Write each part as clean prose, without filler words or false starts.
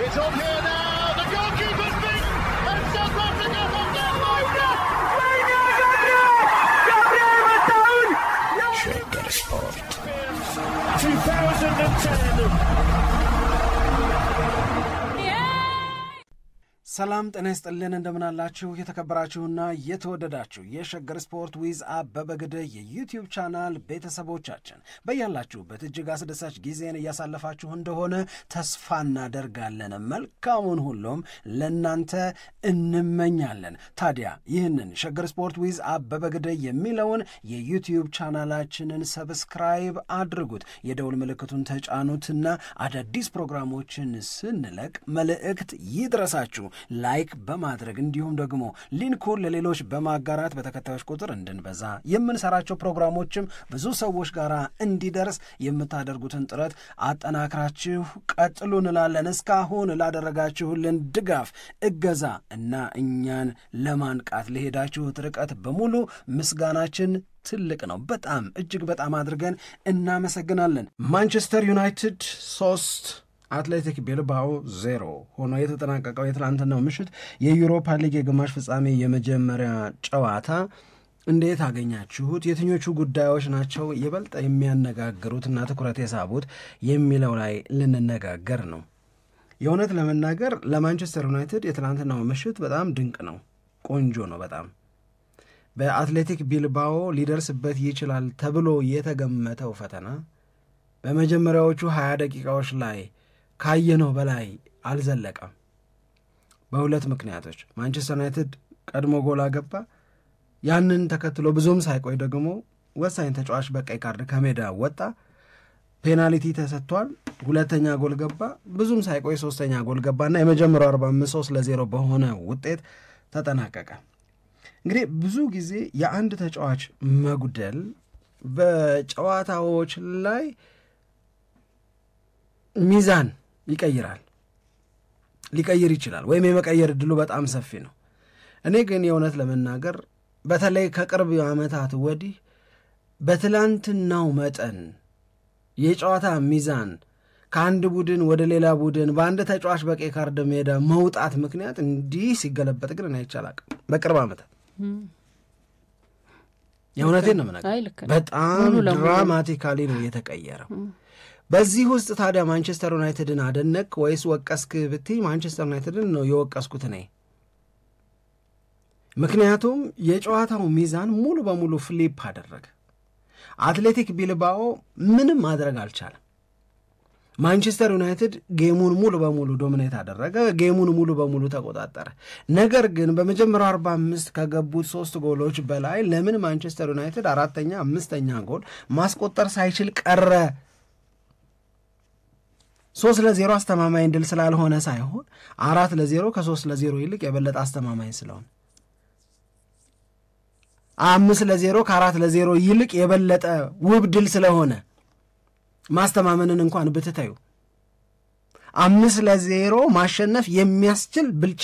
It's on here now. The goalkeeper's beaten, and South Africa have done Shaker Sport 2010. ሰላም ጤና ይስጥልን እንደምናላችሁ የተከበራችሁና የተወደዳችሁ የሸገር ስፖርት ዊዝ አበበ ግደይ የዩቲዩብ ቻናል ቤተሰቦቻችን በያላችሁበት እጅግ አስደሳች ጊዜን እያሳለፋችሁ እንደሆነ ተስፋ እናደርጋለን። መልካሙን ሁሉም ለናንተ እንመኛለን። ታዲያ ይህንን ሸገር ስፖርት ዊዝ አበበ ግደይ የሚለውን የዩቲዩብ ቻናላችንን ሰብስክራይብ አድርጉት፣ የደውል ምልክቱን ተጫኑትና አዳዲስ ፕሮግራሞችን ስንለቅ መልእክት ይድረሳችሁ። ላይክ በማድረግ እንዲሁም ደግሞ ሊንኩን ለሌሎች በማጋራት በተከታዮች ቁጥር እንድንበዛ የምንሰራቸው ፕሮግራሞችም ብዙ ሰዎች ጋር እንዲደርስ የምታደርጉትን ጥረት አጠናክራችሁ ቀጥሉ እንላለን። እስካሁን ላደረጋችሁልን ድጋፍ፣ እገዛ እና እኛን ለማንቃት ለሄዳችሁት ርቀት በሙሉ ምስጋናችን ትልቅ ነው። በጣም እጅግ በጣም አድርገን እናመሰግናለን። ማንቸስተር ዩናይትድ 3 አትሌቲክ ቢልባኦ 0 ሆኖ የተጠናቀቀው የትላንትናው ምሽት የዩሮፓ ሊግ የግማሽ ፍጻሜ የመጀመሪያ ጨዋታ እንዴት አገኛችሁት? የትኞቹ ጉዳዮች ናቸው ይበልጥ የሚያነጋግሩትና ትኩረት የሳቡት የሚለው ላይ ልንነጋገር ነው። የእውነት ለመናገር ለማንቸስተር ዩናይትድ የትላንትናው ምሽት በጣም ድንቅ ነው፣ ቆንጆ ነው። በጣም በአትሌቲክ ቢልባኦ ሊደርስበት ይችላል ተብሎ የተገመተው ፈተና በመጀመሪያዎቹ 20 ደቂቃዎች ላይ ካየነው በላይ አልዘለቀም። በሁለት ምክንያቶች ማንቸስተር ዩናይትድ ቀድሞ ጎል አገባ። ያንን ተከትሎ ብዙም ሳይቆይ ደግሞ ወሳኝ ተጫዋች በቀይ ካርድ ከሜዳ ወጣ። ፔናልቲ ተሰጥቷል። ሁለተኛ ጎል ገባ። ብዙም ሳይቆይ ሶስተኛ ጎል ገባና የመጀመሪያው 45 3-0 በሆነ ውጤት ተጠናቀቀ። እንግዲህ ብዙ ጊዜ የአንድ ተጫዋች መጉደል በጨዋታዎች ላይ ሚዛን ይቀይራል፣ ሊቀይር ይችላል፣ ወይም የመቀየር እድሉ በጣም ሰፊ ነው። እኔ ግን የእውነት ለመናገር በተለይ ከቅርብ ዓመታት ወዲህ በትላንትናው መጠን የጨዋታ ሚዛን ከአንድ ቡድን ወደ ሌላ ቡድን በአንድ ተጫዋች በቀይ ካርድ ሜዳ መውጣት ምክንያት እንዲህ ሲገለበጥ ግን አይቻላቅም። በቅርብ ዓመታት የእውነቴን ነው የምናገር፣ በጣም ድራማቲካሊ ነው የተቀየረው። በዚህ ውስጥ ታዲያ ማንቸስተር ዩናይትድን አደነቅ ወይስ ወቀስክ ብትይ ማንቸስተር ዩናይትድን ነው የወቀስኩት እኔ። ምክንያቱም የጨዋታው ሚዛን ሙሉ በሙሉ ፍሊፕ አደረገ። አትሌቲክ ቢልባኦ ምንም ማድረግ አልቻለም። ማንቸስተር ዩናይትድ ጌሙን ሙሉ በሙሉ ዶሚኔት አደረገ፣ ጌሙን ሙሉ በሙሉ ተቆጣጠረ። ነገር ግን በመጀመሪያው 45 ከገቡት 3 ጎሎች በላይ ለምን ማንቸስተር ዩናይትድ 4ኛ 5ኛ ጎል ማስቆጠር ሳይችል ቀረ? 3-0 አስተማማኝ ድል ስላልሆነ ሳይሆን 4-0 ከ3-0 ይልቅ የበለጠ አስተማማኝ ስለሆነ 5-0 ከ4-0 ይልቅ የበለጠ ውብ ድል ስለሆነ ማስተማመንን እንኳን ብትታዩ 5-0 ማሸነፍ የሚያስችል ብልጫ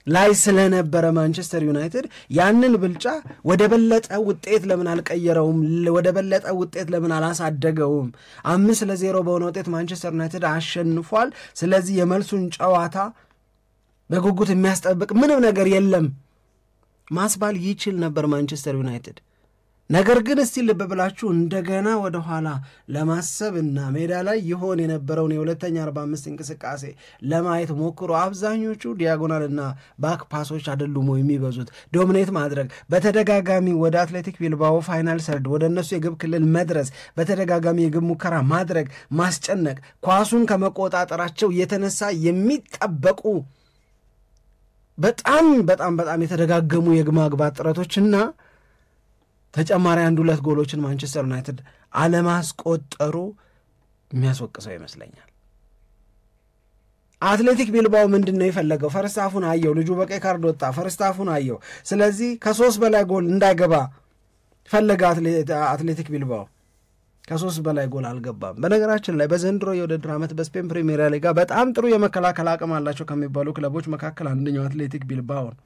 ላይ ስለነበረ ማንቸስተር ዩናይትድ ያንን ብልጫ ወደ በለጠ ውጤት ለምን አልቀየረውም? ወደ በለጠ ውጤት ለምን አላሳደገውም? 5-0 በሆነ ውጤት ማንቸስተር ዩናይትድ አሸንፏል። ስለዚህ የመልሱን ጨዋታ በጉጉት የሚያስጠብቅ ምንም ነገር የለም ማስባል ይችል ነበር ማንቸስተር ዩናይትድ። ነገር ግን እስቲ ልብ ብላችሁ እንደገና ወደ ኋላ ለማሰብና ሜዳ ላይ ይሆን የነበረውን የሁለተኛ 45 እንቅስቃሴ ለማየት ሞክሮ አብዛኞቹ ዲያጎናልና ባክ ፓሶች አይደሉም የሚበዙት። ዶሚኔት ማድረግ፣ በተደጋጋሚ ወደ አትሌቲክ ቢልባኦ ፋይናል ሰርድ ወደ እነሱ የግብ ክልል መድረስ፣ በተደጋጋሚ የግብ ሙከራ ማድረግ፣ ማስጨነቅ፣ ኳሱን ከመቆጣጠራቸው የተነሳ የሚጠበቁ በጣም በጣም በጣም የተደጋገሙ የግብ ማግባት ጥረቶችና ተጨማሪ 1-2 ጎሎችን ማንቸስተር ዩናይትድ አለማስቆጠሩ የሚያስወቅሰው ይመስለኛል። አትሌቲክ ቢልባኦ ምንድነው የፈለገው? ፈርስት ሃፉን አየው፣ ልጁ በቀይ ካርድ ወጣ፣ ፈርስት ሃፉን አየው። ስለዚህ ከ3 በላይ ጎል እንዳይገባ ፈለገ አትሌቲክ ቢልባኦ። ከ3 በላይ ጎል አልገባም። በነገራችን ላይ በዘንድሮ የውድድር ዓመት በስፔን ፕሪሚየር ሊጋ በጣም ጥሩ የመከላከል አቅም አላቸው ከሚባሉ ክለቦች መካከል አንደኛው አትሌቲክ ቢልባኦ ነው።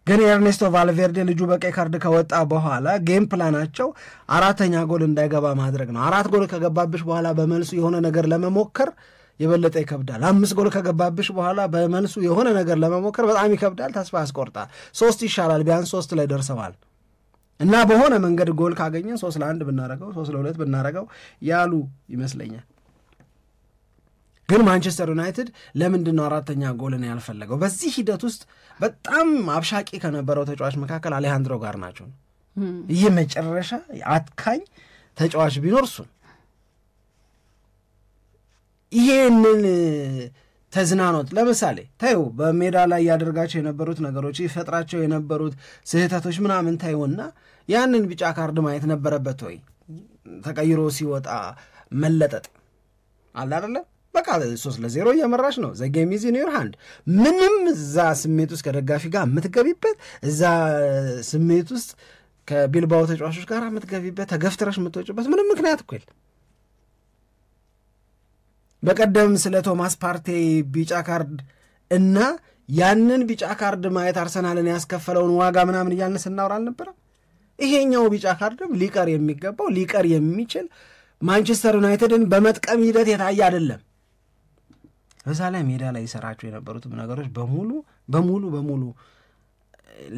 ግን ኤርኔስቶ ቫልቬርዴ ልጁ በቀይ ካርድ ከወጣ በኋላ ጌም ፕላናቸው 4ኛ ጎል እንዳይገባ ማድረግ ነው። 4 ጎል ከገባብሽ በኋላ በመልሱ የሆነ ነገር ለመሞከር የበለጠ ይከብዳል። 5 ጎል ከገባብሽ በኋላ በመልሱ የሆነ ነገር ለመሞከር በጣም ይከብዳል፣ ተስፋ ያስቆርጣል። 3 ይሻላል፣ ቢያንስ 3 ላይ ደርሰዋል እና በሆነ መንገድ ጎል ካገኘን 3-1 ብናረገው 3-2 ብናረገው ያሉ ይመስለኛል። ግን ማንቸስተር ዩናይትድ ለምንድን ነው 4ኛ ጎልን ያልፈለገው? በዚህ ሂደት ውስጥ በጣም አብሻቂ ከነበረው ተጫዋች መካከል አሌሃንድሮ ጋርናቾ ነው። ይህ መጨረሻ አትካኝ ተጫዋች ቢኖር እሱ። ይሄንን ተዝናኖት ለምሳሌ ታዩ በሜዳ ላይ ያደርጋቸው የነበሩት ነገሮች ይፈጥራቸው የነበሩት ስህተቶች ምናምን ታዩና ያንን ቢጫ ካርድ ማየት ነበረበት ወይ? ተቀይሮ ሲወጣ መለጠጥ አለ አይደለ? በቃ 3-0 እየመራሽ ነው። ዘ ጌም ኢዝ ኢን ዩር ሃንድ። ምንም እዛ ስሜት ውስጥ ከደጋፊ ጋር የምትገቢበት እዛ ስሜት ውስጥ ከቢልባኦ ተጫዋቾች ጋር የምትገቢበት ተገፍትረሽ የምትወጭበት ምንም ምክንያት እኮ የለም። በቀደም ስለ ቶማስ ፓርቴ ቢጫ ካርድ እና ያንን ቢጫ ካርድ ማየት አርሰናልን ያስከፈለውን ዋጋ ምናምን እያልን ስናወራ አልነበረም? ይሄኛው ቢጫ ካርድም ሊቀር የሚገባው ሊቀር የሚችል ማንቸስተር ዩናይትድን በመጥቀም ሂደት የታየ አይደለም። በዛ ላይ ሜዳ ላይ ይሰራቸው የነበሩትም ነገሮች በሙሉ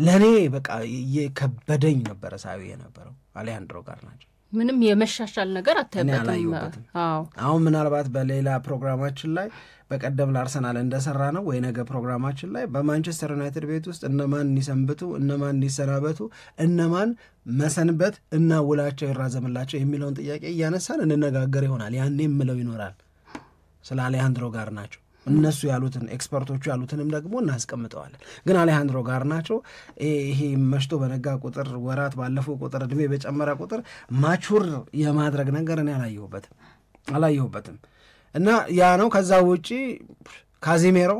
ለእኔ በቃ የከበደኝ ነበረ ሳቢ የነበረው አሌሃንድሮ ጋርናቾ። ምንም የመሻሻል ነገር አታይበትም። አሁን ምናልባት በሌላ ፕሮግራማችን ላይ በቀደም ለአርሰናል እንደሰራ ነው ወይ ነገ ፕሮግራማችን ላይ በማንቸስተር ዩናይትድ ቤት ውስጥ እነማን ይሰንብቱ እነማን ይሰናበቱ እነማን መሰንበት እና ውላቸው ይራዘምላቸው የሚለውን ጥያቄ እያነሳን እንነጋገር ይሆናል። ያኔ የምለው ይኖራል ስለ አሌሃንድሮ ጋርናቾ። እነሱ ያሉትን ኤክስፐርቶቹ ያሉትንም ደግሞ እናስቀምጠዋለን። ግን አሌሃንድሮ ጋርናቾ ይሄ መሽቶ በነጋ ቁጥር ወራት ባለፉ ቁጥር እድሜ በጨመረ ቁጥር ማቹር የማድረግ ነገር እኔ አላየሁበትም እና ያ ነው። ከዛ ውጪ ካዚሜሮ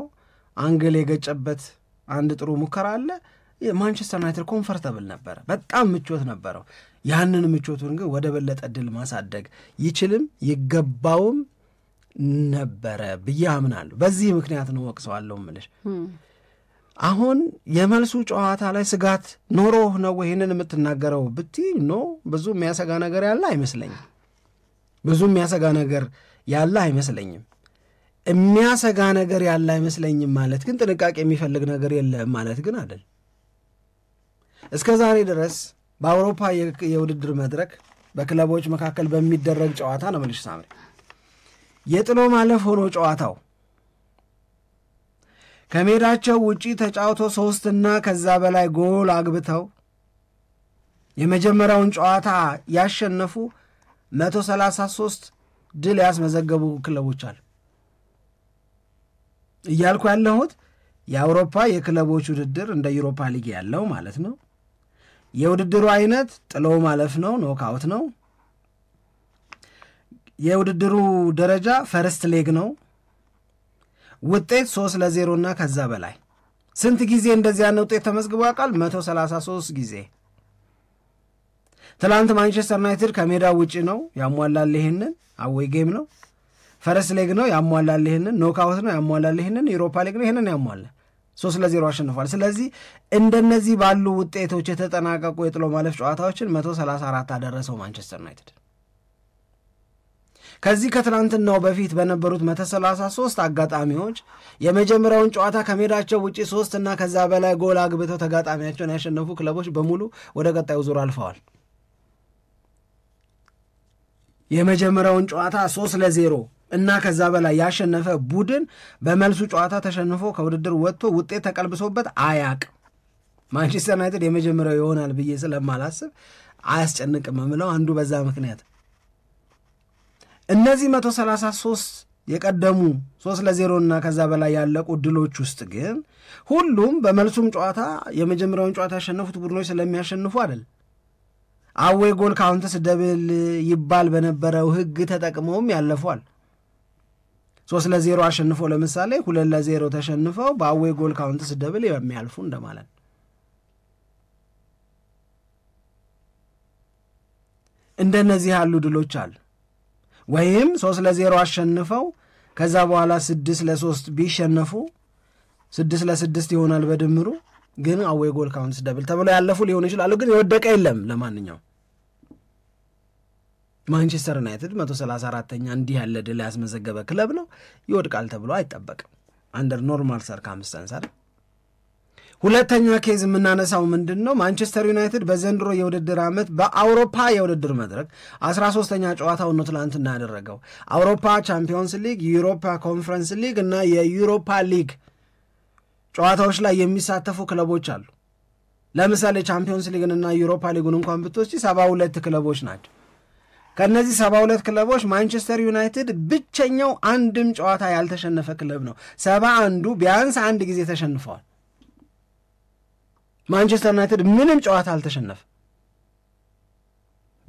አንግል የገጨበት አንድ ጥሩ ሙከራ አለ። ማንቸስተር ዩናይትድ ኮምፈርተብል ነበረ፣ በጣም ምቾት ነበረው። ያንን ምቾቱን ግን ወደ በለጠ ድል ማሳደግ ይችልም ይገባውም ነበረ ብዬ አምናለሁ። በዚህ ምክንያት ነው ወቅሰዋለሁ እምልሽ። አሁን የመልሱ ጨዋታ ላይ ስጋት ኖሮ ነው ይሄንን የምትናገረው ብትይ ነው ብዙ የሚያሰጋ ነገር ያለ አይመስለኝም። የሚያሰጋ ነገር ያለ አይመስለኝም ማለት ግን ጥንቃቄ የሚፈልግ ነገር የለም ማለት ግን አይደል። እስከ ዛሬ ድረስ በአውሮፓ የውድድር መድረክ በክለቦች መካከል በሚደረግ ጨዋታ ነው መልሽ ሳምሪ የጥሎ ማለፍ ሆኖ ጨዋታው ከሜዳቸው ውጪ ተጫውቶ 3 እና ከዛ በላይ ጎል አግብተው የመጀመሪያውን ጨዋታ ያሸነፉ 133 ድል ያስመዘገቡ ክለቦች አሉ። እያልኩ ያለሁት የአውሮፓ የክለቦች ውድድር እንደ ዩሮፓ ሊግ ያለው ማለት ነው። የውድድሩ አይነት ጥሎ ማለፍ ነው፣ ኖክአውት ነው። የውድድሩ ደረጃ ፈርስት ሌግ ነው። ውጤት 3-0 እና ከዛ በላይ ስንት ጊዜ እንደዚህ ያለ ውጤት ተመዝግቦ ያውቃል? 133 ጊዜ። ትላንት ማንቸስተር ዩናይትድ ከሜዳው ውጪ ነው ያሟላል። ይሄንን አዌይ ጌም ነው። ፈርስት ሌግ ነው ያሟላል። ይሄንን ኖክአውት ነው ያሟላል። ይሄንን ዩሮፓ ሊግ ነው ይሄንን ያሟላል። 3-0 አሸንፏል። ስለዚህ እንደነዚህ ባሉ ውጤቶች የተጠናቀቁ የጥሎ ማለፍ ጨዋታዎችን 134 አደረሰው ማንቸስተር ዩናይትድ። ከዚህ ከትናንትናው በፊት በነበሩት 133 አጋጣሚዎች የመጀመሪያውን ጨዋታ ከሜዳቸው ውጪ 3 እና ከዛ በላይ ጎል አግብተው ተጋጣሚያቸውን ያሸነፉ ክለቦች በሙሉ ወደ ቀጣዩ ዙር አልፈዋል። የመጀመሪያውን ጨዋታ 3-0 እና ከዛ በላይ ያሸነፈ ቡድን በመልሱ ጨዋታ ተሸንፎ ከውድድር ወጥቶ ውጤት ተቀልብሶበት አያውቅም። ማንቸስተር ዩናይትድ የመጀመሪያው ይሆናል ብዬ ስለማላስብ አያስጨንቅም የምለው አንዱ በዛ ምክንያት። እነዚህ 133 የቀደሙ 3-0 እና ከዛ በላይ ያለቁ ድሎች ውስጥ ግን ሁሉም በመልሱም ጨዋታ የመጀመሪያውን ጨዋታ ያሸነፉት ቡድኖች ስለሚያሸንፉ አይደል። አዌይ ጎል ካውንትስ ደብል ይባል በነበረው ህግ ተጠቅመውም ያለፏል። 3-0 አሸንፎ ለምሳሌ 2-0 ተሸንፈው በአዌይ ጎል ካውንትስ ደብል የሚያልፉ እንደማለት። እንደነዚህ ያሉ ድሎች አሉ። ወይም 3-0 አሸንፈው ከዛ በኋላ 6-3 ቢሸነፉ 6-6 ይሆናል በድምሩ ግን አዌይ ጎል ካውንትስ ደብል ተብሎ ያለፉ ሊሆን ይችላል። ግን የወደቀ የለም። ለማንኛውም ማንቸስተር ዩናይትድ 134ኛ እንዲህ ያለ ድል ያስመዘገበ ክለብ ነው፣ ይወድቃል ተብሎ አይጠበቅም አንደር ኖርማል ሰርከምስታንስ አይደል። ሁለተኛ ኬዝ የምናነሳው ምንድነው? ማንቸስተር ዩናይትድ በዘንድሮ የውድድር ዓመት በአውሮፓ የውድድር መድረክ 13ኛ ጨዋታውን ነው ትላንትና ያደረገው። አውሮፓ ቻምፒዮንስ ሊግ፣ የዩሮፓ ኮንፈረንስ ሊግ እና የዩሮፓ ሊግ ጨዋታዎች ላይ የሚሳተፉ ክለቦች አሉ። ለምሳሌ ቻምፒዮንስ ሊግን እና ዩሮፓ ሊጉን እንኳን ብትወስጂ 72 ክለቦች ናቸው። ከነዚህ 72 ክለቦች ማንቸስተር ዩናይትድ ብቸኛው አንድም ጨዋታ ያልተሸነፈ ክለብ ነው። 71ዱ ቢያንስ አንድ ጊዜ ተሸንፈዋል። ማንቸስተር ዩናይትድ ምንም ጨዋታ አልተሸነፈ።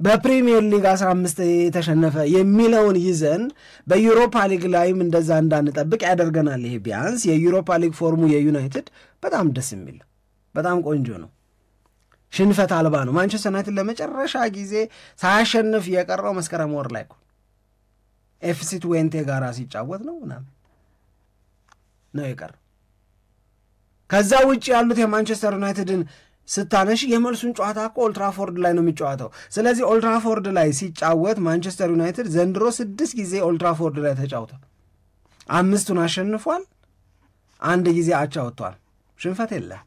በፕሪሚየር ሊግ 15 የተሸነፈ የሚለውን ይዘን በዩሮፓ ሊግ ላይም እንደዛ እንዳንጠብቅ ያደርገናል። ይሄ ቢያንስ የዩሮፓ ሊግ ፎርሙ የዩናይትድ በጣም ደስ የሚል በጣም ቆንጆ ነው። ሽንፈት አልባ ነው። ማንቸስተር ዩናይትድ ለመጨረሻ ጊዜ ሳያሸንፍ የቀረው መስከረም ወር ላይ ኤፍሲ ትዌንቴ ጋራ ሲጫወት ነው የቀረው። ከዛ ውጭ ያሉት የማንቸስተር ዩናይትድን ስታነሽ የመልሱን ጨዋታ እኮ ኦልትራፎርድ ላይ ነው የሚጫወተው። ስለዚህ ኦልትራፎርድ ላይ ሲጫወት ማንቸስተር ዩናይትድ ዘንድሮ 6 ጊዜ ኦልትራፎርድ ላይ ተጫውቷል። 5ቱን አሸንፏል፣ 1 ጊዜ አቻ ወጥቷል። ሽንፈት የለም።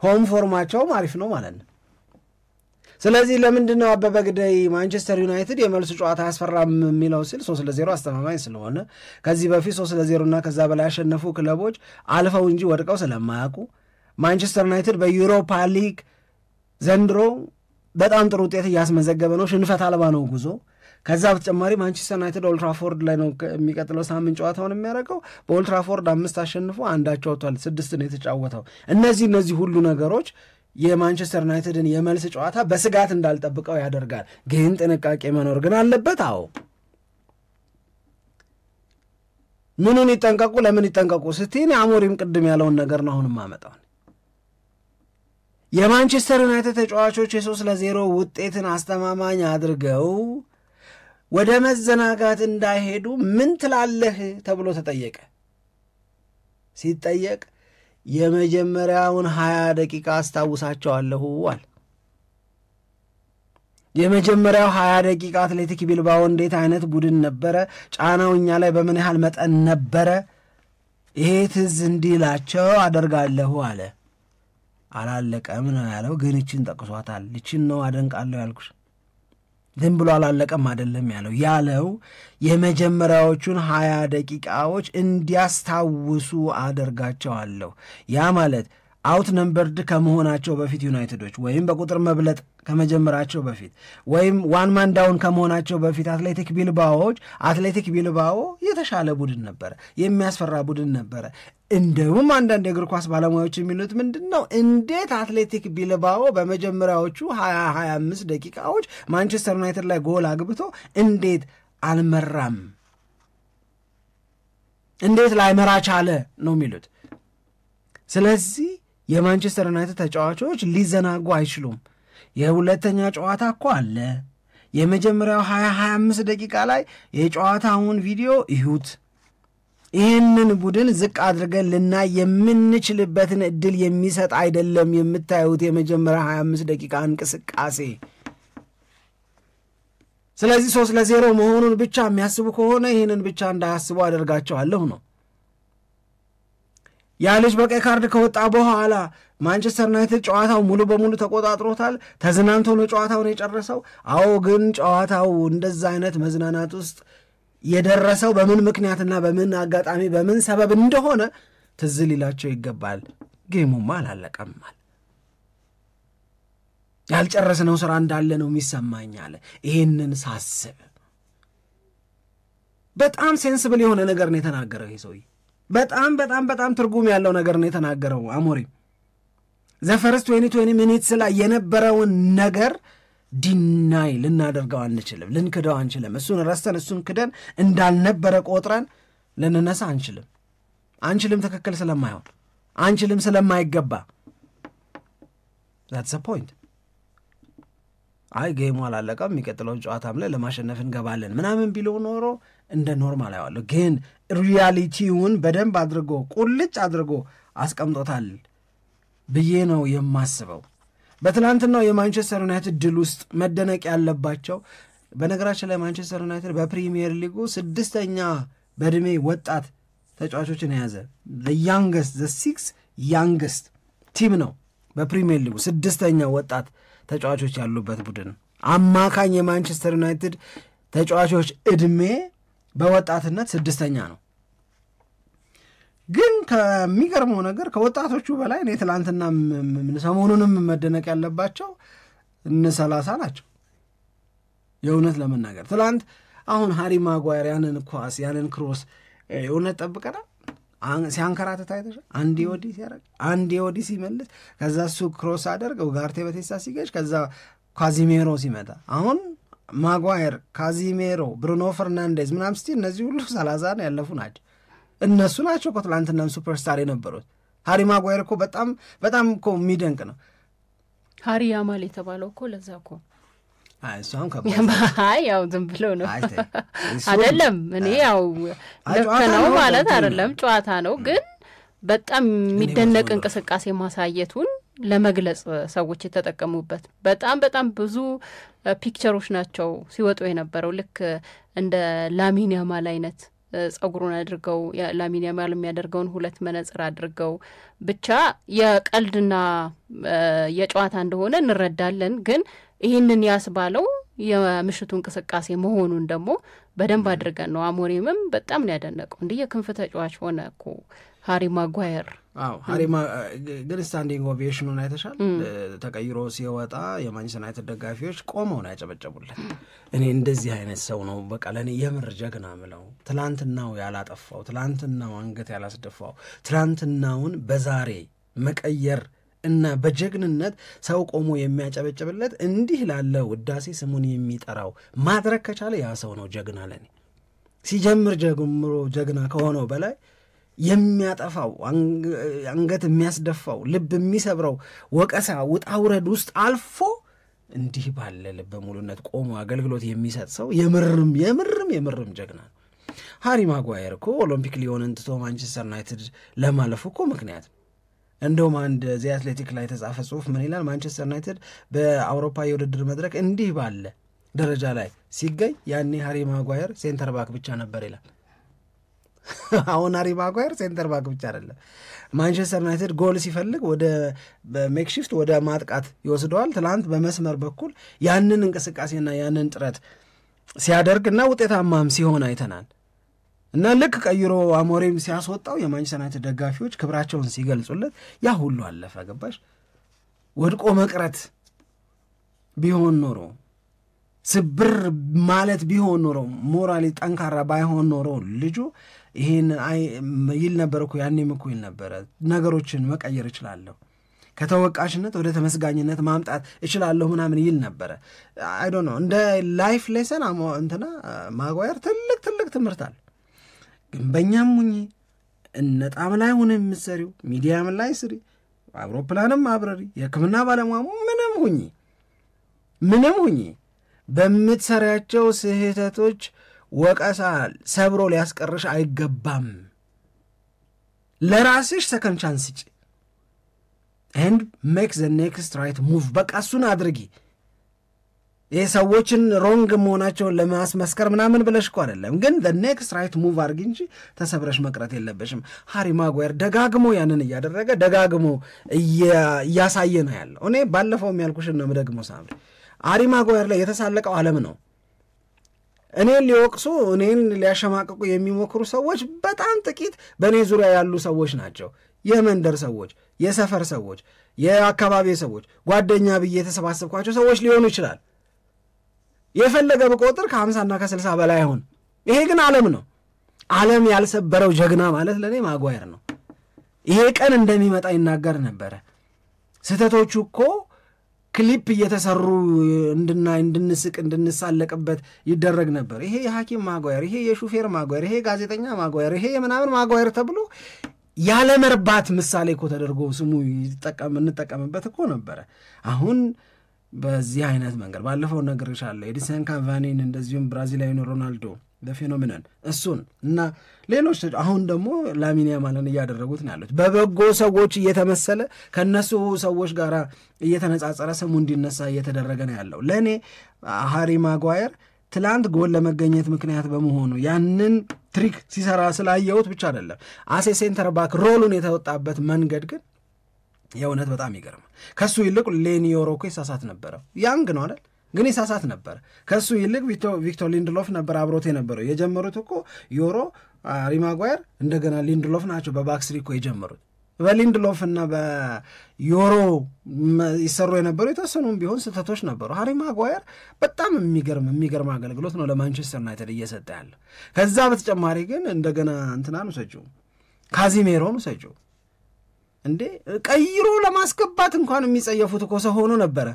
ሆም ፎርማቸውም አሪፍ ነው ማለት ነው። ስለዚህ ለምንድነው አበበ ግደይ ማንቸስተር ዩናይትድ የመልሱ ጨዋታ ያስፈራም የሚለው ሲል 3-0 አስተማማኝ ስለሆነ ከዚህ በፊት 3-0 እና ከዛ በላይ ያሸነፉ ክለቦች አልፈው እንጂ ወድቀው ስለማያውቁ ማንቸስተር ዩናይትድ በዩሮፓ ሊግ ዘንድሮ በጣም ጥሩ ውጤት እያስመዘገበ ነው። ሽንፈት አልባ ነው ጉዞ። ከዛ በተጨማሪ ማንቸስተር ዩናይትድ ኦልትራፎርድ ላይ ነው የሚቀጥለው ሳምንት ጨዋታውን የሚያደርገው። በኦልትራፎርድ 5 አሸንፎ አንዳቸው ወጥቷል፣ 6 ነው የተጫወተው። እነዚህ ሁሉ ነገሮች የማንቸስተር ዩናይትድን የመልስ ጨዋታ በስጋት እንዳልጠብቀው ያደርጋል። ግን ጥንቃቄ መኖር ግን አለበት። አዎ ምኑን ይጠንቀቁ? ለምን ይጠንቀቁ ስትይ አሞሪም ቅድም ያለውን ነገር ነው አሁንም አመጣው። የማንቸስተር ዩናይትድ ተጫዋቾች የ3-0 ውጤትን አስተማማኝ አድርገው ወደ መዘናጋት እንዳይሄዱ ምን ትላለህ ተብሎ ተጠየቀ። ሲጠየቅ የመጀመሪያውን 20 ደቂቃ አስታውሳቸዋለሁ አለ። የመጀመሪያው 20 ደቂቃ አትሌቲክ ቢልባኦ እንዴት አይነት ቡድን ነበረ፣ ጫናው እኛ ላይ በምን ያህል መጠን ነበረ፣ ይሄ ትዝ እንዲላቸው አደርጋለሁ አለ። አላለቀም ነው ያለው፣ ግን እችን ጠቅሷታል። እችን ነው አደንቃለሁ ያልኩሽ። ዝም ብሎ አላለቀም አይደለም ያለው የመጀመሪያዎቹን 20 ደቂቃዎች እንዲያስታውሱ አደርጋቸዋለሁ። ያ ማለት አውት ነምበርድ ከመሆናቸው በፊት ዩናይትዶች ወይም በቁጥር መብለጥ ከመጀመራቸው በፊት ወይም ዋን ማን ዳውን ከመሆናቸው በፊት አትሌቲክ ቢልባኦ የተሻለ ቡድን ነበረ፣ የሚያስፈራ ቡድን ነበረ። እንደውም አንዳንድ የእግር ኳስ ባለሙያዎች የሚሉት ምንድነው፣ እንዴት አትሌቲክ ቢልባኦ በመጀመሪያዎቹ 20-25 ደቂቃዎች ማንቸስተር ዩናይትድ ላይ ጎል አግብቶ እንዴት አልመራም፣ እንዴት ላይመራ ቻለ ነው የሚሉት። ስለዚህ የማንቸስተር ዩናይትድ ተጫዋቾች ሊዘናጉ አይችሉም። የሁለተኛ ጨዋታ እኮ አለ። የመጀመሪያው 20-25 ደቂቃ ላይ የጨዋታውን ቪዲዮ ይሁት። ይህንን ቡድን ዝቅ አድርገን ልናይ የምንችልበትን እድል የሚሰጥ አይደለም የምታዩት የመጀመሪያ 25 ደቂቃ እንቅስቃሴ። ስለዚህ 3-0 መሆኑን ብቻ የሚያስቡ ከሆነ ይህንን ብቻ እንዳያስቡ አደርጋቸዋለሁ ነው። ያ ልጅ በቀይ ካርድ ከወጣ በኋላ ማንቸስተር ዩናይትድ ጨዋታው ሙሉ በሙሉ ተቆጣጥሮታል፣ ተዝናንቶ ነው ጨዋታውን የጨረሰው። አዎ፣ ግን ጨዋታው እንደዛ አይነት መዝናናት ውስጥ የደረሰው በምን ምክንያትና በምን አጋጣሚ በምን ሰበብ እንደሆነ ትዝ ሊላቸው ይገባል። ጌሙማ አላለቀማል፣ ያልጨረስነው ስራ እንዳለ ነው የሚሰማኝ አለ። ይሄንን ሳስብ በጣም ሴንስብል የሆነ ነገር ነው የተናገረው ይሄ ሰውዬ። በጣም ትርጉም ያለው ነገር ነው የተናገረው አሞሪም። ዘፈርስት 20 ሚኒትስ ላይ የነበረውን ነገር ዲናይ ልናደርገው አንችልም፣ ልንክደው አንችልም። እሱን ረስተን እሱን ክደን እንዳልነበረ ቆጥረን ልንነሳ አንችልም። ትክክል ስለማይሆን አንችልም፣ ስለማይገባ that's the point። ጌሙ አላለቀም፣ የሚቀጥለው ጨዋታም ላይ ለማሸነፍ እንገባለን ምናምን ቢለው ኖሮ እንደ ኖርማል አይዋለሁ። ግን ሪያሊቲውን በደንብ አድርጎ ቁልጭ አድርጎ አስቀምጦታል ብዬ ነው የማስበው። በትናንትናው የማንቸስተር ዩናይትድ ድል ውስጥ መደነቅ ያለባቸው በነገራችን ላይ ማንቸስተር ዩናይትድ በፕሪሚየር ሊጉ 6ኛ በእድሜ ወጣት ተጫዋቾችን የያዘ ያንገስት ቲም ነው። በፕሪሚየር ሊጉ 6ኛ ወጣት ተጫዋቾች ያሉበት ቡድን። አማካኝ የማንቸስተር ዩናይትድ ተጫዋቾች እድሜ በወጣትነት 6ኛ ነው። ግን ከሚገርመው ነገር ከወጣቶቹ በላይ እኔ ትላንትና ሰሞኑንም መደነቅ ያለባቸው 30 ናቸው። የእውነት ለመናገር ትላንት አሁን ሃሪ ማጓየር ያንን ኳስ ያንን ክሮስ እውነት ጠብቀና ሲያንከራተት አይተሻል። አንዴ ወዲህ ሲያደርግ አንዴ ወዲህ ሲመልስ ከዛ እሱ ክሮስ አደርገው ጋርቴ በቴሳ ሲገጭ ከዛ ካዚሜሮ ሲመጣ አሁን ማጓየር፣ ካዚሜሮ፣ ብሩኖ ፈርናንዴዝ ምናምን ስቲ እነዚህ ሁሉ 30 ነው ያለፉ ናቸው። እነሱ ናቸው እኮ ትላንትናም ሱፐርስታር የነበሩት። ሃሪ ማጓየር እኮ በጣም በጣም እኮ የሚደንቅ ነው። ሃሪ ያማል የተባለው እኮ ለዛ እኮ እሷም ያው ዝም ብሎ ነው አይደለም። እኔ ያው ልክ ነው ማለት አይደለም፣ ጨዋታ ነው። ግን በጣም የሚደነቅ እንቅስቃሴ ማሳየቱን ለመግለጽ ሰዎች የተጠቀሙበት በጣም በጣም ብዙ ፒክቸሮች ናቸው ሲወጡ የነበረው። ልክ እንደ ላሚን ያማል አይነት ጸጉሩን አድርገው ላሚን ያማል የሚያደርገውን 2 መነጽር አድርገው ብቻ የቀልድና የጨዋታ እንደሆነ እንረዳለን። ግን ይህንን ያስባለው የምሽቱ እንቅስቃሴ መሆኑን ደግሞ በደንብ አድርገን ነው። አሞሪምም በጣም ነው ያደነቀው። እንዲህ የክንፍ ተጫዋች ሆነ እኮ ሃሪ ማጓየር። ግን ስታንዲንግ ኦቬሽኑን አይተሻል። ተቀይሮ ሲወጣ የማንቸስተር ዩናይትድ ደጋፊዎች ቆመው ነው ያጨበጨቡለት። እኔ እንደዚህ አይነት ሰው ነው በቃ ለእኔ የምር ጀግና ምለው። ትላንትናው ያላጠፋው፣ ትላንትናው አንገት ያላስደፋው፣ ትላንትናውን በዛሬ መቀየር እና በጀግንነት ሰው ቆሞ የሚያጨበጭብለት እንዲህ ላለ ውዳሴ ስሙን የሚጠራው ማድረግ ከቻለ ያ ሰው ነው ጀግና ለኔ። ሲጀምር ጀምሮ ጀግና ከሆነው በላይ የሚያጠፋው አንገት የሚያስደፋው ልብ የሚሰብረው ወቀሳ ውጣ ውረድ ውስጥ አልፎ እንዲህ ባለ ልበ ሙሉነት ቆሞ አገልግሎት የሚሰጥ ሰው የምርም ጀግና ነው። ሃሪ ማጓየር እኮ ኦሎምፒክ ሊዮንን ትቶ ማንቸስተር ዩናይትድ ለማለፉ እኮ ምክንያት እንደውም አንድ ዚ አትሌቲክ ላይ የተጻፈ ጽሁፍ ምን ይላል? ማንቸስተር ዩናይትድ በአውሮፓ የውድድር መድረክ እንዲህ ባለ ደረጃ ላይ ሲገኝ ያኔ ሃሪ ማጓየር ሴንተር ባክ ብቻ ነበር ይላል። አሁን ሃሪ ማጓየር ሴንተር ባክ ብቻ አይደለም። ማንቸስተር ዩናይትድ ጎል ሲፈልግ ወደ ሜክሺፍት ወደ ማጥቃት ይወስደዋል። ትላንት በመስመር በኩል ያንን እንቅስቃሴና ያንን ጥረት ሲያደርግና ውጤታማም ሲሆን አይተናል። እና ልክ ቀይሮ አሞሪም ሲያስወጣው የማንቸስተር ዩናይትድ ደጋፊዎች ክብራቸውን ሲገልጹለት ያ ሁሉ አለፈ። ገባሽ? ወድቆ መቅረት ቢሆን ኖሮ ስብር ማለት ቢሆን ኖሮ ሞራሊ ጠንካራ ባይሆን ኖሮ ልጁ ይሄን ይል ነበር እኮ ያኔም እኮ ይል ነበረ ነገሮችን መቀየር እችላለሁ፣ ከተወቃሽነት ወደ ተመስጋኝነት ማምጣት እችላለሁ ምናምን ይል ነበረ። አይ ዶንት ኖ እንደ ላይፍ ሌሰን እንትና ማጓየር ትልቅ ትምህርት አለ። ግን በእኛም ሁኚ እነጣም ላይ ሆነ የምትሰሪው ሚዲያም ላይ ስሪ፣ አውሮፕላንም አብረሪ፣ የሕክምና ባለሙያሙ ምንም ሁኚ በምትሰሪያቸው ስህተቶች ወቀሳ ሰብሮ ሊያስቀርሽ አይገባም። ለራስሽ ሰከንድ ቻንስ ስጪ and make the next right move። በቃ እሱን አድርጊ። ይሄ ሰዎችን ሮንግ መሆናቸውን ለማስመስከር ምናምን ብለሽ እኮ አይደለም፣ ግን the next right move አድርጊ እንጂ ተሰብረሽ መቅረት የለበሽም። ሃሪ ማጓየር ደጋግሞ ያንን እያደረገ ደጋግሞ እያሳየ ነው ያለው። እኔ ባለፈው የሚያልኩሽን ነው የምደግመው ሳምሪ። ሃሪ ማጓየር ላይ የተሳለቀው ዓለም ነው። እኔን ሊወቅሱ እኔን ሊያሸማቅቁ የሚሞክሩ ሰዎች በጣም ጥቂት በእኔ ዙሪያ ያሉ ሰዎች ናቸው። የመንደር ሰዎች፣ የሰፈር ሰዎች፣ የአካባቢ ሰዎች፣ ጓደኛ ብዬ የተሰባሰብኳቸው ሰዎች ሊሆኑ ይችላል። የፈለገ በቁጥር ከ50 እና ከ60 በላይ አይሆን። ይሄ ግን ዓለም ነው። ዓለም ያልሰበረው ጀግና ማለት ለእኔ ማጓየር ነው። ይሄ ቀን እንደሚመጣ ይናገር ነበረ። ስህተቶቹ እኮ ክሊፕ እየተሰሩ እንድንስቅ እንድንሳለቅበት ይደረግ ነበር። ይሄ የሐኪም ማጓየር፣ ይሄ የሹፌር ማጓየር፣ ይሄ ጋዜጠኛ ማጓየር፣ ይሄ የምናምን ማጓየር ተብሎ ያለ መርባት ምሳሌ እኮ ተደርጎ ስሙ እንጠቀምበት እኮ ነበረ። አሁን በዚህ አይነት መንገድ ባለፈው ነግሬሻለሁ። ኤዲንሰን ካቫኒን እንደዚሁም ብራዚላዊን ሮናልዶ በፌኖሜናል እሱን እና ሌሎች አሁን ደግሞ ላሚን ያማልን እያደረጉት ነው ያሉት በበጎ ሰዎች እየተመሰለ ከነሱ ሰዎች ጋር እየተነጻጸረ ስሙ እንዲነሳ እየተደረገ ነው ያለው። ለእኔ ሃሪ ማጓየር ትላንት ጎል ለመገኘት ምክንያት በመሆኑ ያንን ትሪክ ሲሰራ ስላየሁት ብቻ አይደለም አሴ ሴንተር ባክ ሮሉን የተወጣበት መንገድ ግን የእውነት በጣም ይገርም። ከሱ ይልቅ ሌኒ ዮሮ እኮ ይሳሳት ነበረ። ያንግ ነው አይደል ግን ይሳሳት ነበር። ከሱ ይልቅ ቪክቶር ሊንድሎፍ ነበር አብሮት የነበረው። የጀመሩት እኮ ዮሮ ሃሪ ማጓየር እንደገና ሊንድሎፍ ናቸው በባክስሪ እኮ የጀመሩት። በሊንድሎፍ እና በዮሮ ይሰሩ የነበሩ የተወሰኑም ቢሆን ስህተቶች ነበሩ። ሃሪ ማጓየር በጣም የሚገርም አገልግሎት ነው ለማንቸስተር ዩናይትድ እየሰጠ ያለው። ከዛ በተጨማሪ ግን እንደገና እንትናን ሰጪው ካዚሜሮን ሰጪው እንዴ ቀይሮ ለማስገባት እንኳን የሚጸየፉት እኮ ሰው ሆኖ ነበረ።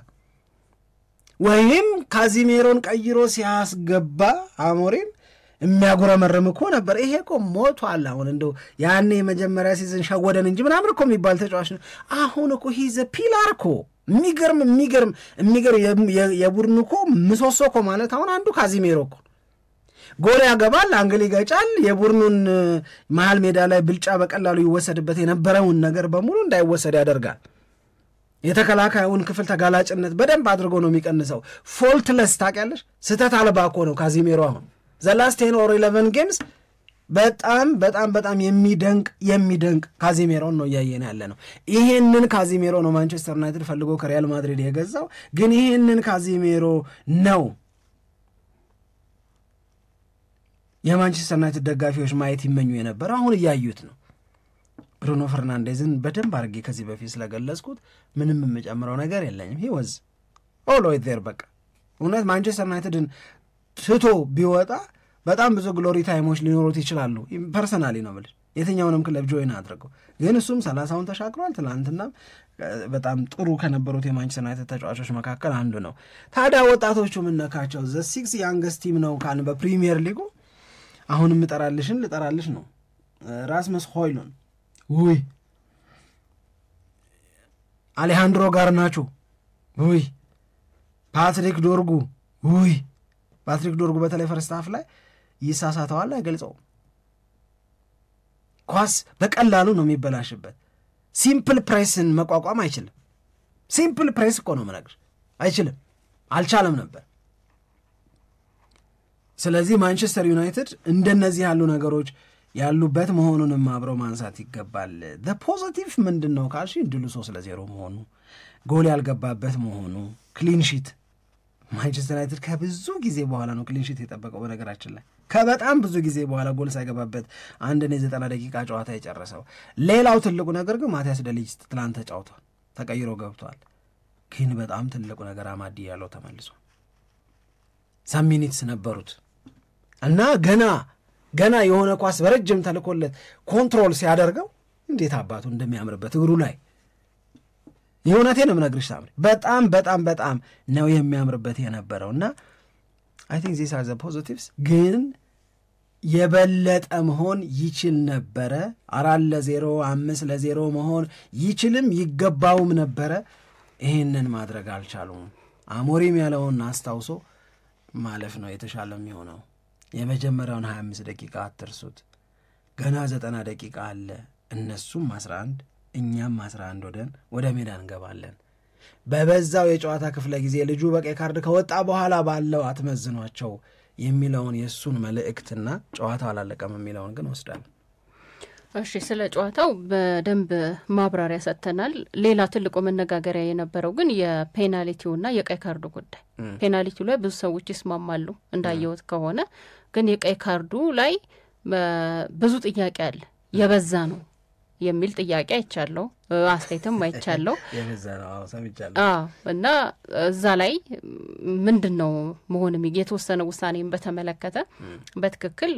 ወይም ካዚሜሮን ቀይሮ ሲያስገባ አሞሪም የሚያጉረመርም እኮ ነበር። ይሄ እኮ ሞቷል። አሁን እንደው ያኔ የመጀመሪያ ሲዝን ሸወደን እንጂ ምናምን እኮ የሚባል ተጫዋች ነው። አሁን እኮ ሂዘ ፒላር እኮ የሚገርም የቡድኑ እኮ ምሰሶ እኮ ማለት አሁን አንዱ ካዚሜሮ እኮ ጎል ያገባል፣ አንግል ይገጫል፣ የቡድኑን መሃል ሜዳ ላይ ብልጫ በቀላሉ ይወሰድበት የነበረውን ነገር በሙሉ እንዳይወሰድ ያደርጋል። የተከላካዩን ክፍል ተጋላጭነት በደንብ አድርጎ ነው የሚቀንሰው። ፎልትለስ ታውቂያለሽ፣ ስህተት አልባ እኮ ነው ካዚሜሮ። አሁን the last 10 or 11 games በጣም የሚደንቅ ካዚሜሮን ነው እያየን ያለ ነው። ይሄንን ካዚሜሮ ነው ማንቸስተር ዩናይትድ ፈልጎ ከሪያል ማድሪድ የገዛው። ግን ይሄንን ካዚሜሮ ነው የማንቸስተር ዩናይትድ ደጋፊዎች ማየት ይመኙ የነበረ። አሁን እያዩት ነው። ብሩኖ ፈርናንዴዝን በደንብ አድርጌ ከዚህ በፊት ስለገለጽኩት ምንም የምጨምረው ነገር የለኝም። he was always there። በቃ እውነት ማንቸስተር ዩናይትድን ትቶ ቢወጣ በጣም ብዙ ግሎሪ ታይሞች ሊኖሩት ይችላሉ። ፐርሰናሊ ነው ማለት የትኛውንም ክለብ ጆይን አድርገው፣ ግን እሱም 30ውን ተሻግሯል። ትናንትና በጣም ጥሩ ከነበሩት የማንቸስተር ዩናይትድ ተጫዋቾች መካከል አንዱ ነው። ታዲያ ወጣቶቹ ምነካቸው ዘ 6 ያንገስት ቲም ነው ካን በፕሪሚየር ሊጉ አሁንም ልጠራልሽ ነው ራስመስ ሆይሉንድ፣ ውይ አሌሃንድሮ ጋርናቾ፣ ውይ ፓትሪክ ዶርጉ፣ ውይ ፓትሪክ ዶርጉ በተለይ ፈርስት ሃፍ ላይ ይሳሳተዋል፣ አይገልጸውም። ኳስ በቀላሉ ነው የሚበላሽበት። ሲምፕል ፕሬስን መቋቋም አይችልም። ሲምፕል ፕሬስ እኮ ነው መናገር አይችልም፣ አልቻለም ነበር። ስለዚህ ማንቸስተር ዩናይትድ እንደነዚህ ያሉ ነገሮች ያሉበት መሆኑንም አብረው ማንሳት ይገባል። the positive ምንድነው ካልሽ ድሉ 3-0 መሆኑ፣ ጎል ያልገባበት መሆኑ፣ ክሊን ሺት ማንቸስተር ዩናይትድ ከብዙ ጊዜ በኋላ ነው ክሊን ሺት የጠበቀው። በነገራችን ላይ ከበጣም ብዙ ጊዜ በኋላ ጎል ሳይገባበት አንድ 90 ደቂቃ ጨዋታ የጨረሰው። ሌላው ትልቁ ነገር ግን ማቲያስ ደሊክት ትላንት ተጫውቷል፣ ተቀይሮ ገብቷል። ግን በጣም ትልቁ ነገር አማዲ ያለው ተመልሶ some minutes ነበሩት እና ገና የሆነ ኳስ በረጅም ተልኮለት ኮንትሮል ሲያደርገው እንዴት አባቱ እንደሚያምርበት እግሩ ላይ የሆነቴን ምነግርሽ ሳምሪ በጣም ነው የሚያምርበት የነበረውና I think these are the positives። ግን የበለጠ መሆን ይችል ነበረ። 4-0 5-0 መሆን ይችልም ይገባውም ነበረ። ይሄንን ማድረግ አልቻሉም። አሞሪም ያለውን አስታውሶ ማለፍ ነው የተሻለ የሚሆነው። የመጀመሪያውን 25 ደቂቃ አትርሱት። ገና 90 ደቂቃ አለ። እነሱም 11 እኛም 11 ወደ ሜዳ እንገባለን። በበዛው የጨዋታ ክፍለ ጊዜ ልጁ በቀይ ካርድ ከወጣ በኋላ ባለው አትመዝኗቸው የሚለውን የሱን መልእክትና ጨዋታው አላለቀም የሚለውን ግን ወስዳል። እሺ፣ ስለ ጨዋታው በደንብ ማብራሪያ ሰጥተናል። ሌላ ትልቁ መነጋገሪያ የነበረው ግን የፔናልቲውና የቀይ ካርዱ ጉዳይ። ፔናልቲው ላይ ብዙ ሰዎች ይስማማሉ እንዳየውት ከሆነ፣ ግን የቀይ ካርዱ ላይ ብዙ ጥያቄ አለ። የበዛ ነው የሚል ጥያቄ አይቻለው፣ አስተያየትም አይቻለው። የበዛው ሰምቻለሁ። እና እዛ ላይ ምንድነው መሆንም የተወሰነ ውሳኔን በተመለከተ በትክክል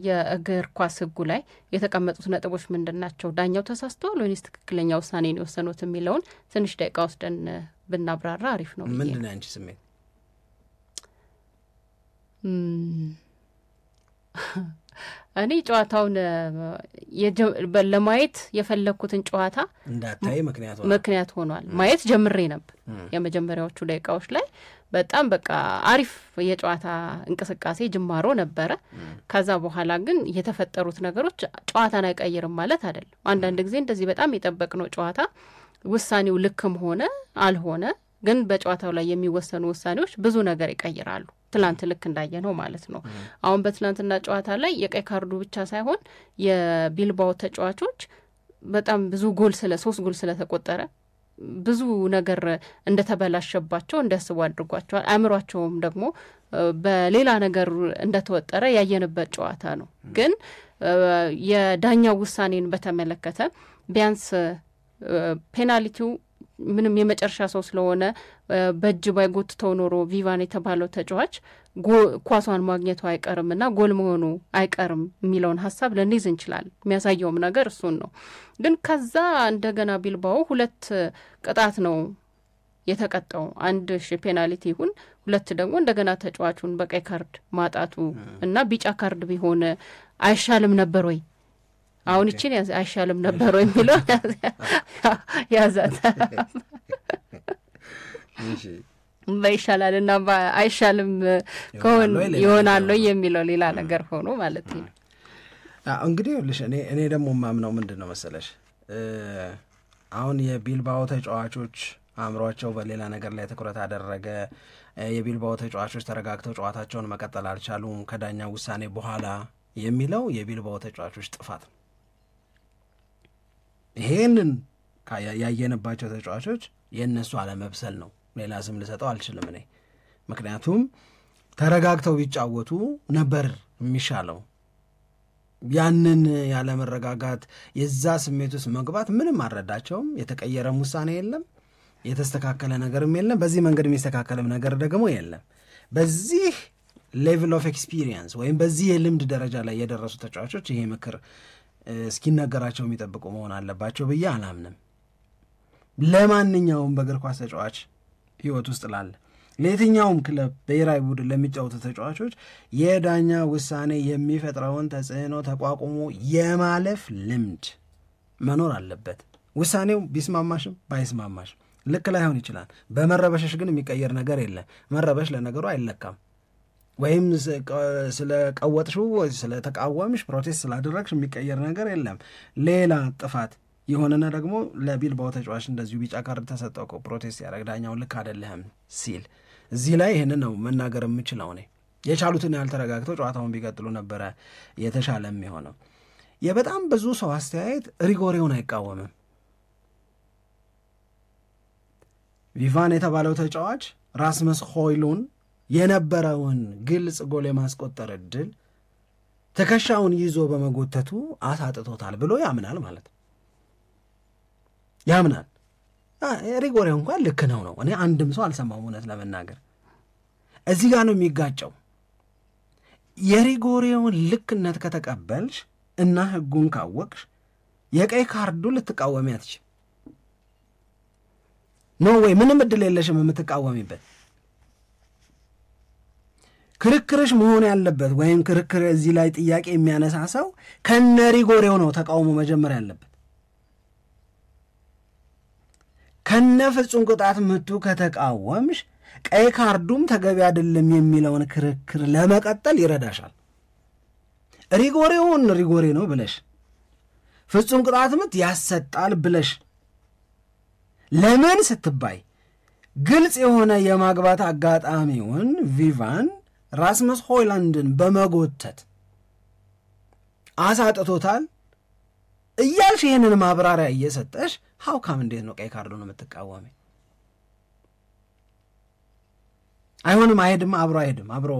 የእግር ኳስ ሕጉ ላይ የተቀመጡት ነጥቦች ምንድናቸው፣ ዳኛው ተሳስተዋል ወይስ ትክክለኛ ውሳኔን የወሰኑት የሚለውን ትንሽ ደቂቃ ወስደን ብናብራራ አሪፍ ነው። ምንድነው አንቺ ስሜት? እኔ ጨዋታውን ለማየት የፈለኩትን ጨዋታ እንዳታይ ምክንያት ሆኗል። ማየት ጀምሬ ነበር የመጀመሪያዎቹ ደቂቃዎች ላይ በጣም በቃ አሪፍ የጨዋታ እንቅስቃሴ ጅማሮ ነበረ። ከዛ በኋላ ግን የተፈጠሩት ነገሮች ጨዋታን አይቀይርም ማለት አይደለም። አንዳንድ ጊዜ እንደዚህ በጣም የጠበቅነው ጨዋታ ውሳኔው ልክም ሆነ አልሆነ ግን በጨዋታው ላይ የሚወሰኑ ውሳኔዎች ብዙ ነገር ይቀይራሉ። ትላንት ልክ እንዳየነው ማለት ነው። አሁን በትላንትና ጨዋታ ላይ የቀይ ካርዱ ብቻ ሳይሆን የቢልባኦ ተጫዋቾች በጣም ብዙ ጎል 3 ጎል ስለተቆጠረ ብዙ ነገር እንደተበላሸባቸው እንዲያስቡ አድርጓቸዋል። አእምሯቸውም ደግሞ በሌላ ነገር እንደተወጠረ ያየንበት ጨዋታ ነው። ግን የዳኛው ውሳኔን በተመለከተ ቢያንስ ፔናልቲው ምንም የመጨረሻ ሰው ስለሆነ በእጅ ባይጎትተው ኖሮ ቪቫን የተባለው ተጫዋች ኳሷን ማግኘቱ አይቀርምና ጎል መሆኑ አይቀርም የሚለውን ሀሳብ ልንይዝ እንችላለን። የሚያሳየውም ነገር እሱን ነው። ግን ከዛ እንደገና ቢልባኦ 2 ቅጣት ነው የተቀጣው። 1 ፔናልቲ ይሁን 2 ደግሞ እንደገና ተጫዋቹን በቀይ ካርድ ማጣቱ እና ቢጫ ካርድ ቢሆን አይሻልም ነበር ወይ? አሁን እቺን አይሻልም ነበር ወይ የሚለው ያዛት እሺ በይሻላልና አይሻልም ከሆነ ይሆናል የሚለው ሌላ ነገር ሆኖ ማለት ነው። እንግዲህ እኔ ደግሞ ማምነው ምንድነው መሰለሽ አሁን የቢልባኦ ተጫዋቾች አእምሯቸው በሌላ ነገር ላይ ትኩረት አደረገ። የቢልባኦ ተጫዋቾች ተረጋግተው ጨዋታቸውን መቀጠል አልቻሉም ከዳኛ ውሳኔ በኋላ የሚለው የቢልባኦ ተጫዋቾች ጥፋት ነው። ይሄንን ያየንባቸው ተጫዋቾች የነሱ አለመብሰል ነው። ሌላ ስም ልሰጠው አልችልም እኔ። ምክንያቱም ተረጋግተው ቢጫወቱ ነበር የሚሻለው። ያንን ያለ መረጋጋት የዛ ስሜት ውስጥ መግባት ምንም አረዳቸውም። የተቀየረም ውሳኔ የለም፣ የተስተካከለ ነገርም የለም፣ በዚህ መንገድ የሚስተካከልም ነገር ደግሞ የለም። በዚህ ሌቭል ኦፍ ኤክስፒሪየንስ ወይም በዚህ የልምድ ደረጃ ላይ የደረሱ ተጫዋቾች ይሄ ምክር እስኪነገራቸው የሚጠብቁ መሆን አለባቸው ብዬ አላምንም። ለማንኛውም በእግር ኳስ ተጫዋች ህይወት ውስጥ ላለ ለየትኛውም ክለብ ብሔራዊ ቡድን ለሚጫወቱ ተጫዋቾች የዳኛ ውሳኔ የሚፈጥረውን ተጽዕኖ ተቋቁሞ የማለፍ ልምድ መኖር አለበት። ውሳኔው ቢስማማሽም ባይስማማሽም ልክ ላይሆን ይችላል። በመረበሽሽ ግን የሚቀየር ነገር የለም። መረበሽ ለነገሩ አይለካም። ወይም ስለቀወጥሽው ስለተቃወምሽ ፕሮቴስት ስላደረግሽ የሚቀየር ነገር የለም። ሌላ ጥፋት የሆነና ደግሞ ለቢልባኦ ተጫዋች እንደዚሁ ቢጫ ካርድ ተሰጠው እኮ ፕሮቴስት ያደረግ ዳኛው ልክ አይደለም ሲል እዚህ ላይ ይሄንን ነው መናገር የምችለው እኔ። የቻሉትን ያህል ተረጋግተው ጨዋታውን ቢቀጥሉ ነበረ የተሻለ የሚሆነው። የበጣም ብዙ ሰው አስተያየት ሪጎሬውን አይቃወምም። ቪቫን የተባለው ተጫዋች ራስመስ ሆይሉን የነበረውን ግልጽ ጎል የማስቆጠር እድል ትከሻውን ይዞ በመጎተቱ አሳጥቶታል ብሎ ያምናል ማለት ነው። ያምናል። ሪጎሬው እንኳን ልክ ነው። እኔ አንድም ሰው አልሰማሁም እውነት ለመናገር። እዚህ ጋር ነው የሚጋጨው። የሪጎሬውን ልክነት ከተቀበልሽ እና ህጉን ካወቅሽ የቀይ ካርዱ ልትቃወሚ አትችይም። ኖ ወይ ምንም እድል የለሽም የምትቃወሚበት። ክርክርሽ መሆን ያለበት ወይም ክርክር እዚህ ላይ ጥያቄ የሚያነሳ ሰው ከነ ሪጎሬው ነው ተቃውሞ መጀመር ያለበት። ከነ ፍጹም ቅጣት ምቱ ከተቃወምሽ ቀይ ካርዱም ተገቢ አይደለም የሚለውን ክርክር ለመቀጠል ይረዳሻል። ሪጎሬውን ሪጎሬ ነው ብለሽ ፍጹም ቅጣት ምት ያሰጣል ብለሽ ለምን ስትባይ ግልጽ የሆነ የማግባት አጋጣሚውን ቪቫን ራስመስ ሆይላንድን በመጎተት አሳጥቶታል እያልሽ ይህንን ማብራሪያ እየሰጠሽ ሀውካም እንዴት ነው ቀይ ካርዱን የምትቃወሚ? አይሆንም፣ አይሄድም፣ አብሮ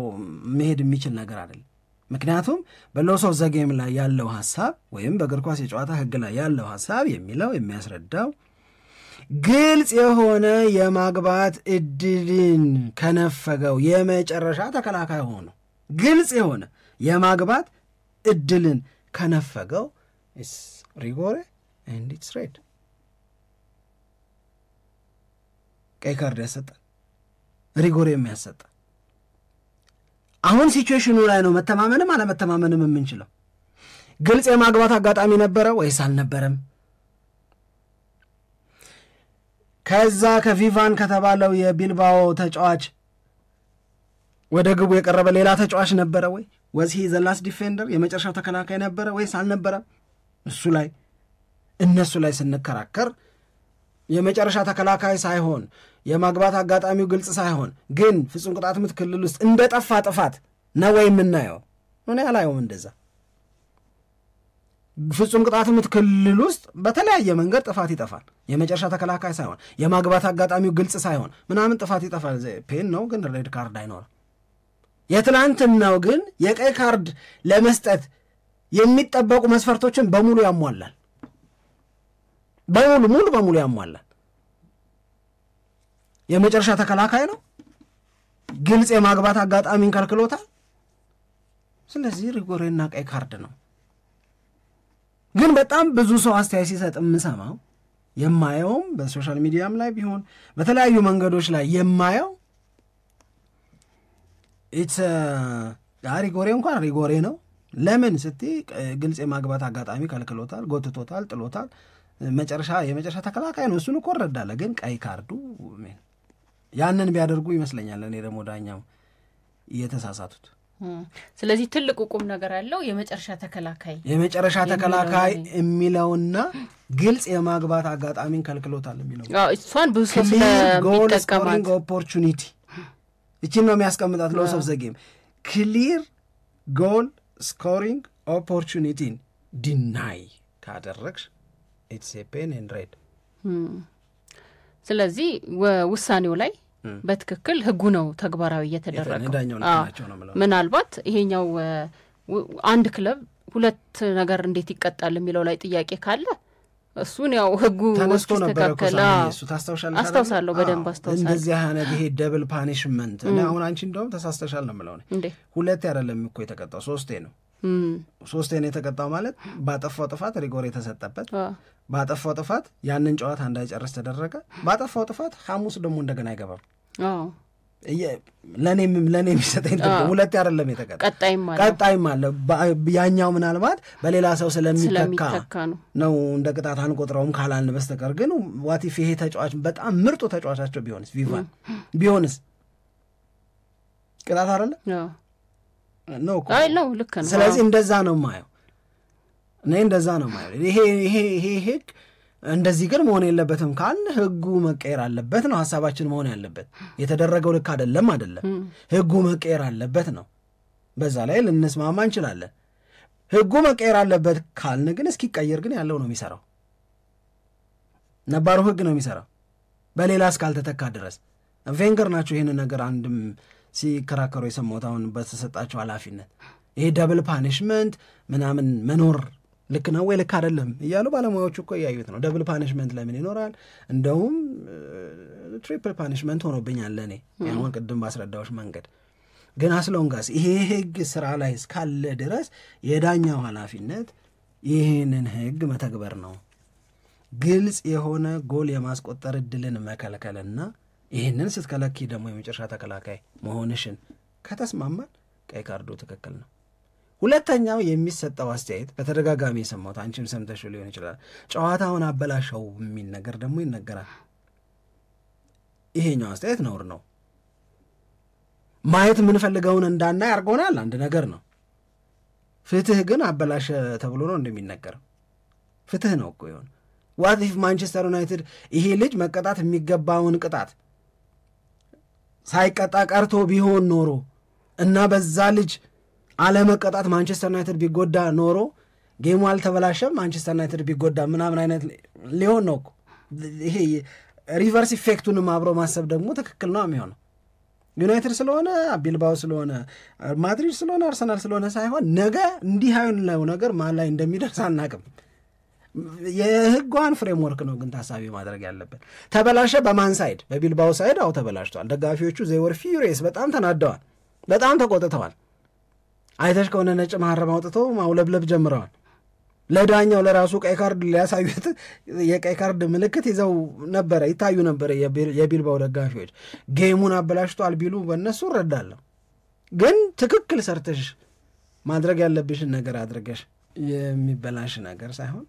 መሄድ የሚችል ነገር አይደለም። ምክንያቱም በሎስ ኦፍ ዘ ጌም ላይ ያለው ሐሳብ ወይም በእግር ኳስ የጨዋታ ህግ ላይ ያለው ሐሳብ የሚለው የሚያስረዳው ግልጽ የሆነ የማግባት እድልን ከነፈገው የመጨረሻ ተከላካይ ሆኖ ግልጽ የሆነ የማግባት እድልን ከነፈገው ኢስ ሪጎሬ ኤንድ ኢትስ ሬድ ቀይ ካርድ ያሰጣል፣ ሪጎሬ የሚያሰጣ። አሁን ሲቹዌሽኑ ላይ ነው መተማመንም አለመተማመንም የምንችለው። ግልጽ የማግባት አጋጣሚ ነበረ ወይስ አልነበረም? ከዛ ከቪቫን ከተባለው የቢልባኦ ተጫዋች ወደ ግቡ የቀረበ ሌላ ተጫዋች ነበረ ወይ? was he the last defender? የመጨረሻው ተከላካይ ነበረ ወይስ አልነበረም? እነሱ ላይ ስንከራከር የመጨረሻ ተከላካይ ሳይሆን የማግባት አጋጣሚው ግልጽ ሳይሆን ግን ፍጹም ቅጣት ምት ክልል ውስጥ እንደጠፋ ጥፋት ነው ወይ የምናየው? እኔ አላየውም እንደዛ። ፍጹም ቅጣት ምት ክልል ውስጥ በተለያየ መንገድ ጥፋት ይጠፋል። የመጨረሻ ተከላካይ ሳይሆን የማግባት አጋጣሚው ግልጽ ሳይሆን ምናምን ጥፋት ይጠፋል። ፔን ነው ግን ሬድ ካርድ አይኖርም። የትላንትናው ግን የቀይ ካርድ ለመስጠት የሚጠበቁ መስፈርቶችን በሙሉ ያሟላል። ሙሉ በሙሉ ያሟላል። የመጨረሻ ተከላካይ ነው፣ ግልጽ የማግባት አጋጣሚን ከልክሎታል። ስለዚህ ሪጎሬና ቀይ ካርድ ነው። ግን በጣም ብዙ ሰው አስተያየት ሲሰጥ የምሰማው የማየውም በሶሻል ሚዲያም ላይ ቢሆን በተለያዩ መንገዶች ላይ የማየው ሪጎሬ እንኳን ሪጎሬ ነው። ለምን ስትይ ግልጽ የማግባት አጋጣሚ ከልክሎታል፣ ጎትቶታል፣ ጥሎታል። የመጨረሻ ተከላካይ ነው፣ እሱን እኮ እረዳለሁ። ግን ቀይ ካርዱ ያንን ቢያደርጉ ይመስለኛል እኔ ደግሞ ዳኛው እየተሳሳቱት። ስለዚህ ትልቁ ቁም ነገር ያለው የመጨረሻ ተከላካይ የሚለውና ግልጽ የማግባት አጋጣሚን ከልክሎታል የሚለው እሷን ብዙ ሰው ስለሚጠቀማት ኦፖርቹኒቲ እቺን ነው የሚያስቀምጣት። ሎስ ኦፍ ዘ ጌም ክሊር ጎል ስኮሪንግ ኦፖርቹኒቲን ዲናይ ካደረግሽ ኢትስ ኤ ፔን ኤንድ ሬድ። ስለዚህ ውሳኔው ላይ በትክክል ህጉ ነው ተግባራዊ እየተደረገው። ምናልባት ይሄኛው አንድ ክለብ ሁለት ነገር እንዴት ይቀጣል የሚለው ላይ ጥያቄ ካለ እሱን ያው ህጉ ተነስቶ ነበር እኮ እሱ አስታውሳለሁ፣ በደንብ አስታውሳለሁ። እንደዚህ አይነት ይሄ ደብል ፓኒሽመንት እና አሁን አንቺ እንደውም ተሳስተሻል ነው የምለው እኔ። ሁለት አይደለም እኮ የተቀጣው ሶስቴ ነው የተቀጣው። ማለት ባጠፋው ጥፋት ሪጎር የተሰጠበት፣ ባጠፋው ጥፋት ያንን ጨዋታ እንዳይጨርስ ተደረገ፣ ባጠፋው ጥፋት ሐሙስ ደግሞ እንደገና አይገባም። ለኔ የሚሰጠኝ ሁለት አይደለም የተቀጣው፣ ቀጣይም አለ። ያኛው ምናልባት በሌላ ሰው ስለሚተካ ነው እንደ ቅጣት አንቆጥረውም ካላልን በስተቀር። ግን ዋቲፍ ይሄ ተጫዋች በጣም ምርጡ ተጫዋቻቸው ቢሆንስ ቅጣት አይደለም ነው እኮ ነው፣ ልክ ነው። ስለዚህ እንደዛ ነው የማየው እኔ፣ እንደዛ ነው የማየው። ይሄ ህግ እንደዚህ ግን መሆን የለበትም ካልን ህጉ መቀየር አለበት ነው ሐሳባችን መሆን ያለበት። የተደረገው ልክ አይደለም ህጉ መቀየር አለበት ነው። በዛ ላይ ልንስማማ እንችላለን። ህጉ መቀየር አለበት ካልን ግን እስኪቀየር ግን ያለው ነው የሚሰራው፣ ነባሩ ህግ ነው የሚሰራው በሌላ እስካልተተካ ድረስ። ቬንገር ናቸው ይህንን ነገር አንድም ሲከራከሩ የሰማሁት አሁን በተሰጣቸው ኃላፊነት። ይሄ ደብል ፓኒሽመንት ምናምን መኖር ልክ ነው ወይ ልክ አይደለም እያሉ ባለሙያዎቹ እኮ እያዩት ነው። ደብል ፓኒሽመንት ለምን ይኖራል? እንደውም ትሪፕል ፓኒሽመንት ሆኖብኛል ለእኔ አሁን ቅድም ባስረዳዎች መንገድ። ግን አስሎንጋስ ይሄ ህግ ስራ ላይ እስካለ ድረስ የዳኛው ኃላፊነት ይህንን ህግ መተግበር ነው። ግልጽ የሆነ ጎል የማስቆጠር እድልን መከልከልና ይህንን ስትከለኪ ደግሞ የመጨረሻ ተከላካይ መሆንሽን ከተስማማን ቀይ ካርዱ ትክክል ነው። ሁለተኛው የሚሰጠው አስተያየት በተደጋጋሚ የሰማሁት አንቺም ሰምተሽ ሊሆን ይችላል፣ ጨዋታውን አበላሸው የሚል ነገር ደግሞ ይነገራል። ይሄኛው አስተያየት ነውር ነው። ማየት የምንፈልገውን እንዳናይ አድርጎናል፣ አንድ ነገር ነው። ፍትህ ግን አበላሸ ተብሎ ነው እንደሚነገረው። ፍትህ ነው እኮ ይሆን። ዋት ኢፍ ማንቸስተር ዩናይትድ ይሄ ልጅ መቀጣት የሚገባውን ቅጣት ሳይቀጣ ቀርቶ ቢሆን ኖሮ እና በዛ ልጅ አለመቀጣት ማንቸስተር ዩናይትድ ቢጎዳ ኖሮ ጌሙ አልተበላሸም፣ ማንቸስተር ዩናይትድ ቢጎዳ ምናምን አይነት ሊሆን ነው እኮ። ይሄ ሪቨርስ ኢፌክቱንም አብሮ ማሰብ ደግሞ ትክክል ነው የሚሆነው። ዩናይትድ ስለሆነ ቢልባው ስለሆነ ማድሪድ ስለሆነ አርሰናል ስለሆነ ሳይሆን ነገ እንዲህ አይነው ነገር ማን ላይ እንደሚደርስ አናውቅም። የህጓን ፍሬምወርክ ነው ግን ታሳቢ ማድረግ ያለበት። ተበላሸ በማን ሳይድ? በቢልባው ሳይድ አው ተበላሽቷል። ደጋፊዎቹ ዜወር ፊሪየስ፣ በጣም ተናደዋል፣ በጣም ተቆጥተዋል። አይተሽ ከሆነ ነጭ ማህረም አውጥተው ማውለብለብ ጀምረዋል። ለዳኛው ለራሱ ቀይ ካርድ ሊያሳዩት የቀይ ካርድ ምልክት ይዘው ነበረ፣ ይታዩ ነበረ የቢልባው ደጋፊዎች። ጌሙን አበላሽቷል ቢሉ በእነሱ እረዳለሁ። ግን ትክክል ሰርተሽ ማድረግ ያለብሽን ነገር አድርገሽ የሚበላሽ ነገር ሳይሆን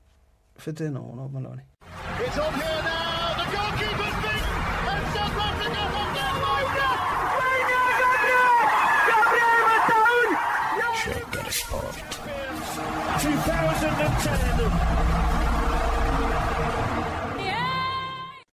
ፍትህ ነው ነው ማለት ነው።